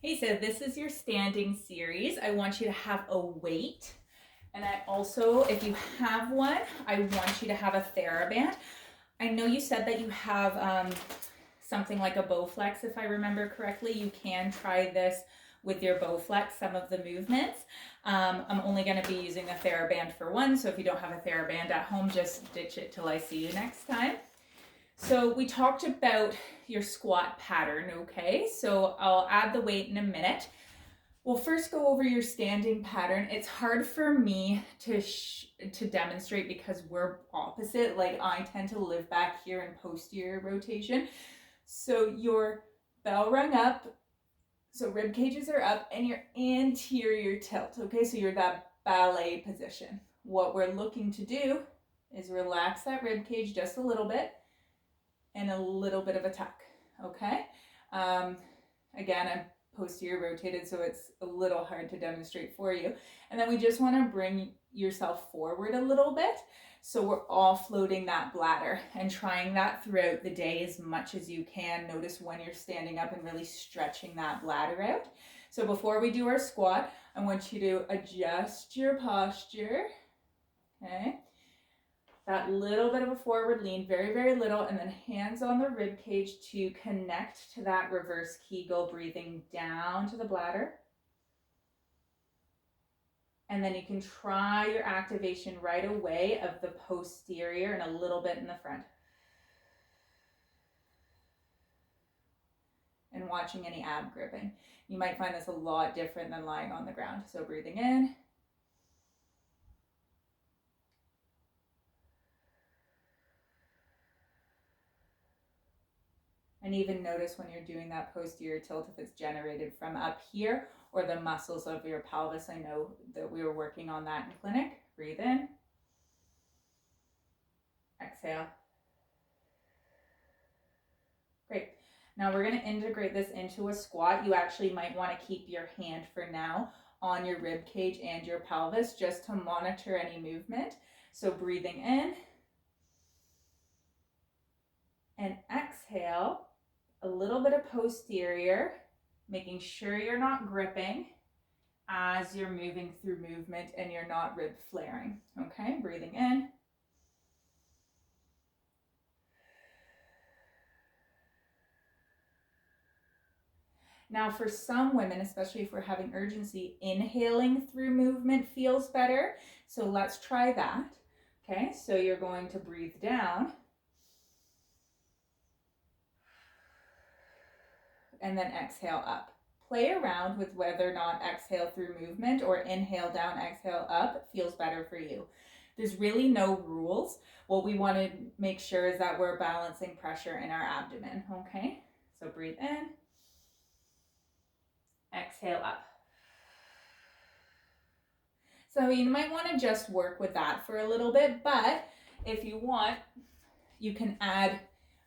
Hey, so this is your standing series. I want you to have a weight. And I also, if you have one, I want you to have a TheraBand. I know you said that you have something like a Bowflex, if I remember correctly. You can try this with your Bowflex, some of the movements. I'm only going to be using a TheraBand for one, so if you don't have a TheraBand at home, just ditch it till I see you next time. So we talked about your squat pattern, okay? So I'll add the weight in a minute. We'll first go over your standing pattern. It's hard for me to demonstrate because we're opposite. Like I tend to live back here in posterior rotation. So your bell rung up, so rib cages are up, and your anterior tilt, okay? So you're that ballet position. What we're looking to do is relax that rib cage just a little bit and a little bit of a tuck, okay? Again, I'm posterior rotated, so it's a little hard to demonstrate for you. And then we just wanna bring yourself forward a little bit. So we're offloading that bladder and trying that throughout the day as much as you can. Notice when you're standing up and really stretching that bladder out. So before we do our squat, I want you to adjust your posture, okay? That little bit of a forward lean, very, very little, and then hands on the rib cage to connect to that reverse Kegel, breathing down to the bladder. And then you can try your activation right away of the posterior and a little bit in the front. And watching any ab gripping. You might find this a lot different than lying on the ground. So breathing in. And even notice when you're doing that posterior tilt if it's generated from up here or the muscles of your pelvis. I know that we were working on that in clinic. Breathe in. Exhale. Great. Now we're going to integrate this into a squat. You actually might want to keep your hand for now on your rib cage and your pelvis just to monitor any movement. So breathing in and exhale. A little bit of posterior, making sure you're not gripping as you're moving through movement and you're not rib flaring. Okay, breathing in. Now for some women, especially if we're having urgency, inhaling through movement feels better. So let's try that. Okay, so you're going to breathe down. And then exhale up. Play around with whether or not exhale through movement or inhale down, exhale up feels better for you. There's really no rules. What we want to make sure is that we're balancing pressure in our abdomen, okay? So breathe in, exhale up. So you might want to just work with that for a little bit, but if you want, you can add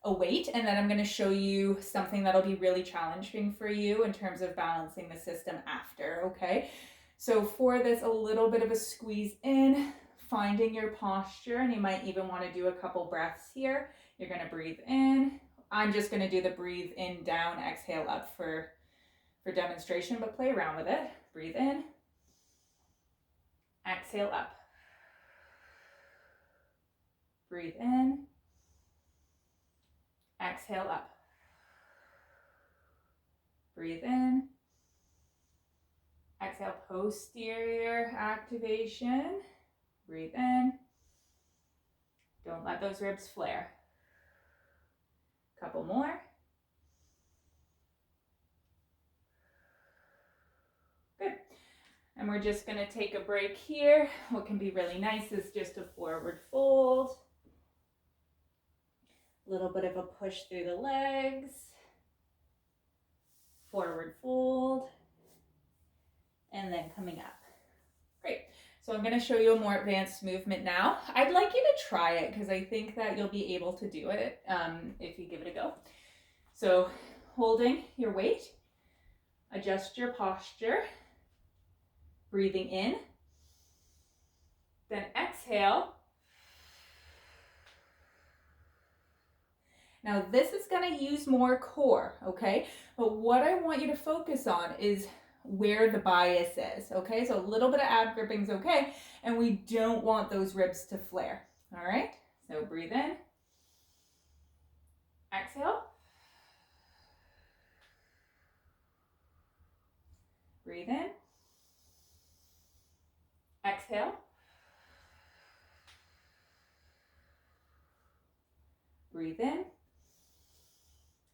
a weight, and then I'm going to show you something that'll be really challenging for you in terms of balancing the system after, okay? So for this, a little bit of a squeeze in, finding your posture, and you might even want to do a couple breaths here. You're going to breathe in. I'm just going to do the breathe in, down, exhale up for demonstration, but play around with it. Breathe in, exhale up. Breathe in, exhale up. Breathe in, exhale, posterior activation. Breathe in. Don't let those ribs flare. Couple more. Good. And we're just going to take a break here. What can be really nice is just a forward fold. A little bit of a push through the legs. Forward fold. And then coming up. Great. So I'm going to show you a more advanced movement now. I'd like you to try it because I think that you'll be able to do it if you give it a go. So holding your weight, adjust your posture, breathing in, then exhale. Now this is going to use more core, okay? But what I want you to focus on is where the bias is, okay? So a little bit of ab gripping is okay, and we don't want those ribs to flare, all right? So breathe in, exhale, breathe in, exhale, breathe in,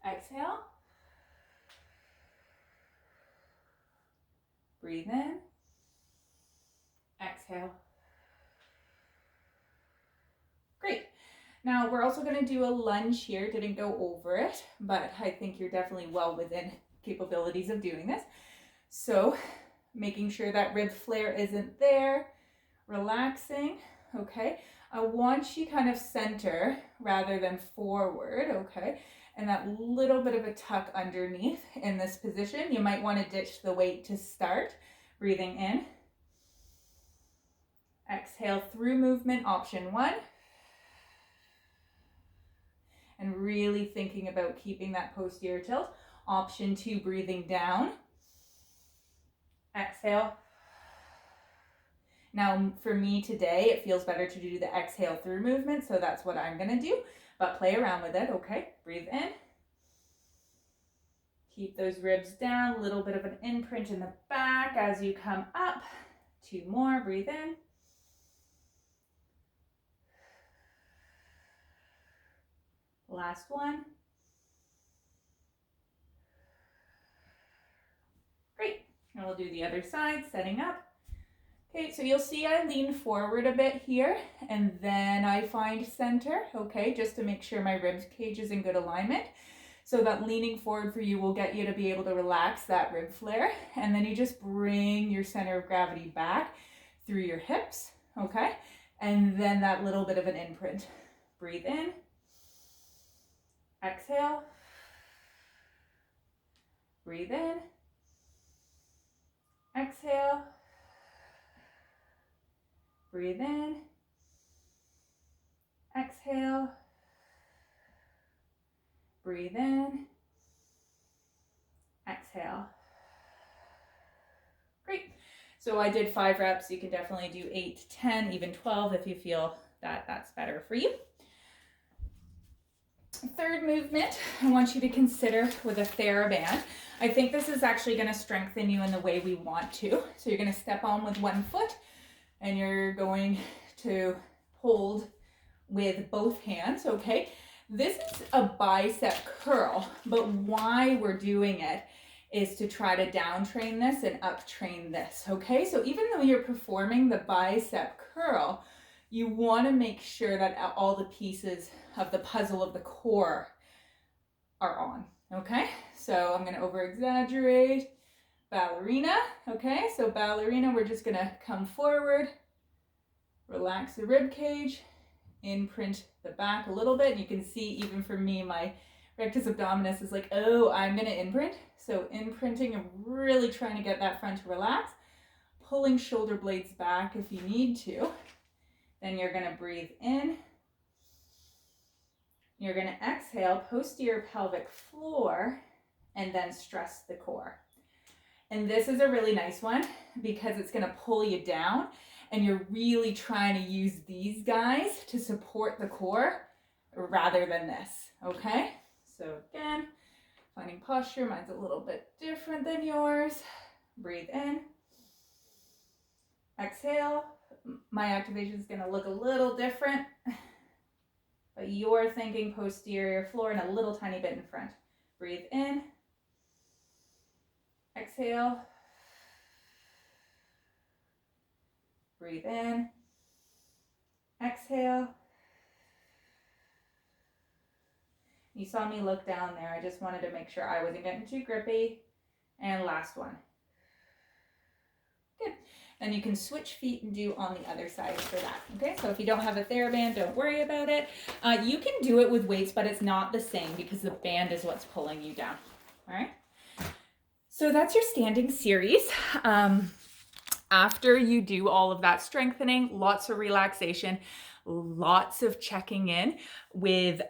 exhale, breathe in, exhale. Great. Now we're also going to do a lunge here. Didn't go over it, but I think you're definitely well within capabilities of doing this. So making sure that rib flare isn't there, relaxing, okay? I want you kind of center rather than forward, okay? And that little bit of a tuck underneath in this position. You might want to ditch the weight to start. Breathing in. Exhale through movement, option 1. And really thinking about keeping that posterior tilt. Option 2, breathing down. Exhale. Now for me today, it feels better to do the exhale through movement, so that's what I'm gonna do, but play around with it, okay? Breathe in. Keep those ribs down, a little bit of an imprint in the back as you come up. 2 more, breathe in. Last one. Great, and we'll do the other side, setting up. Okay, so you'll see I lean forward a bit here, and then I find center, okay, just to make sure my rib cage is in good alignment. So that leaning forward for you will get you to be able to relax that rib flare, and then you just bring your center of gravity back through your hips, okay? And then that little bit of an imprint. Breathe in, exhale, breathe in, exhale, breathe in, exhale, breathe in, exhale. Great. So I did 5 reps. You can definitely do 8, 10, even 12 if you feel that that's better for you. Third movement, I want you to consider with a TheraBand. I think this is actually going to strengthen you in the way we want to. So you're going to step on with one foot, and you're going to hold with both hands, okay? This is a bicep curl, but why we're doing it is to try to down train this and up train this, okay? So even though you're performing the bicep curl, you want to make sure that all the pieces of the puzzle of the core are on, okay? So I'm going to over exaggerate. Ballerina, okay? So ballerina, we're just going to come forward, relax the rib cage, imprint the back a little bit. You can see even for me, my rectus abdominis is like, oh, I'm going to imprint. So imprinting and really trying to get that front to relax, pulling shoulder blades back if you need to. Then you're going to breathe in. You're going to exhale, posterior pelvic floor, and then stress the core. And this is a really nice one because it's going to pull you down, and you're really trying to use these guys to support the core rather than this, okay? So again, finding posture. Mine's a little bit different than yours. Breathe in. Exhale. My activation is going to look a little different, but you're thinking posterior floor and a little tiny bit in front. Breathe in. Exhale. Breathe in. Exhale. You saw me look down there. I just wanted to make sure I wasn't getting too grippy. And last one. Good. And you can switch feet and do on the other side for that. Okay, so if you don't have a TheraBand, don't worry about it. You can do it with weights, but it's not the same because the band is what's pulling you down. All right. So that's your standing series. After you do all of that strengthening, lots of relaxation, lots of checking in with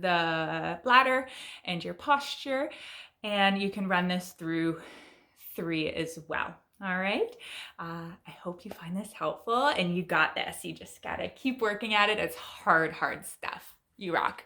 the bladder and your posture. And you can run this through 3 as well. All right. I hope you find this helpful, and you got this. You just gotta keep working at it. It's hard stuff. You rock.